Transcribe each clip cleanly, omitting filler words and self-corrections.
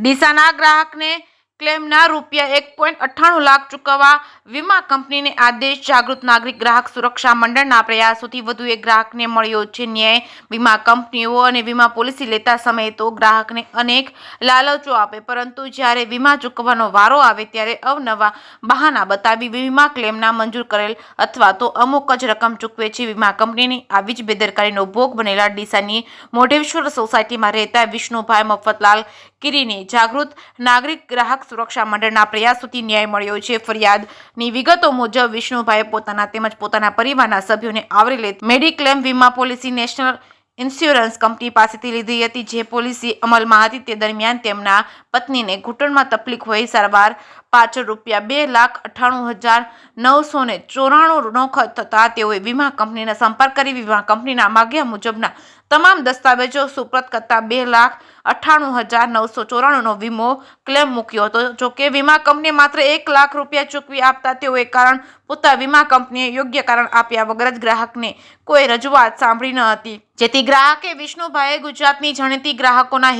ડીસાના ગ્રાહકને ક્લેમના ₹1.98 લાખ ચૂકવવા વીમા કંપનીને આદેશ. જાગૃત નાગરિક ગ્રાહક સુરક્ષા મંડળના પ્રયાસોથી વધુ એક ગ્રાહકને મળ્યો છે ન્યાય. વીમા કંપનીઓ અને વીમા પોલિસી લેતા સમયે તો ગ્રાહકને અનેક લાલચો આપે, પરંતુ જ્યારે વીમા ચૂકવવાનો વારો આવે ત્યારે અવનવા બહાના બતાવી વીમા ક્લેમના મંજૂર કરેલ અથવા તો અમુક જ રકમ ચૂકવે છે વીમા કંપનીની. આવી જ બેદરકારીનો ભોગ બનેલા ડીસાની મોઢેશ્વર સોસાયટીમાં રહેતા વિષ્ણુભાઈ મફતલાલ કિરીને જાગૃત નાગરિક ગ્રાહક સુરક્ષા મંડળના પ્રયાસોથી ન્યાય મળ્યો છે. ફરિયાદની વિગતો મુજબ વિષ્ણુભાઈએ પોતાના તેમજ પોતાના પરિવારના સભ્યોને આવરી લેતી મેડિક્લેમ વીમા પોલિસી નેશનલ ઇન્સ્યોરન્સ કંપની પાસેથી લીધી હતી. જે પોલિસી અમલમાં હતી તે દરમિયાન તેમના પત્નીને ઘૂંટણમાં તકલીફ હોય સારવાર પાછળ ₹2,98,994 નો ખર્ચ થતા તેઓએ વીમા કંપનીનો સંપર્ક કરી વીમા કંપનીના માગ્યા મુજબના તમામ દસ્તાવેજો સુપરત કરતા ₹2,98,994 નો વીમો ક્લેમ મૂક્યો હતો. જોકે વીમા કંપનીએ માત્ર ₹1 લાખ ચૂકવી આપતા તેઓએ કારણ પૂછતા વીમા કંપનીએ યોગ્ય કારણ આપ્યા વગર જ ગ્રાહકને કોઈ રજૂઆત સાંભળી ન હતી. જેથી ગ્રાહકે વિષ્ણુભાઈએ ગુજરાતની જાણીતી ગ્રાહકોના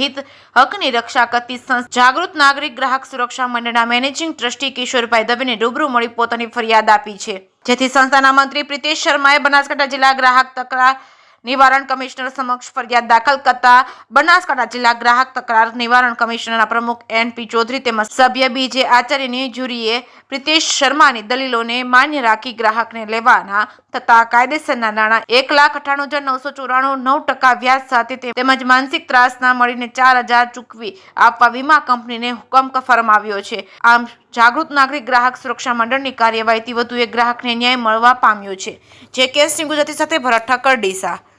હકની રક્ષા કરતી સંસ્થા જાગૃત નાગરિક ગ્રાહક સુરક્ષા મંડળના મેનેજિંગ ટ્રસ્ટી કિશોરભાઈ દવેને રૂબરૂ મળી પોતાની ફરિયાદ આપી છે. જેથી સંસ્થાના મંત્રી પ્રિતેશ શર્માએ બનાસકાંઠા જિલ્લા ગ્રાહક તકરાર નિવારણ કમિશનર સમક્ષ ફરિયાદ દાખલ કરતા બનાસકાંઠા જિલ્લા ગ્રાહક તકરાર નિવારણ કમિશનરના પ્રમુખ NP ચૌધરી તેમજ સભ્ય BJ આચાર્યની જ્યુરીએ પ્રિતેશ શર્માની દલીલોને માન્ય રાખી ગ્રાહકને લેવાના થતા કાયદેસરના નાણાં ₹1,98,994 9% વ્યાજ સાથે તેમજ માનસિક ત્રાસના મળીને ₹4,000 ચૂકવી આપવા વીમા કંપનીને હુકમ ફરમાવ્યો છે. આમ જાગૃત નાગરિક ગ્રાહક સુરક્ષા મંડળની કાર્યવાહીથી વધુ એક ગ્રાહકને ન્યાય મળવા પામ્યો છે. જે કેસની ગુજરાતી સાથે ભરત ઠક્કર, ડીસા.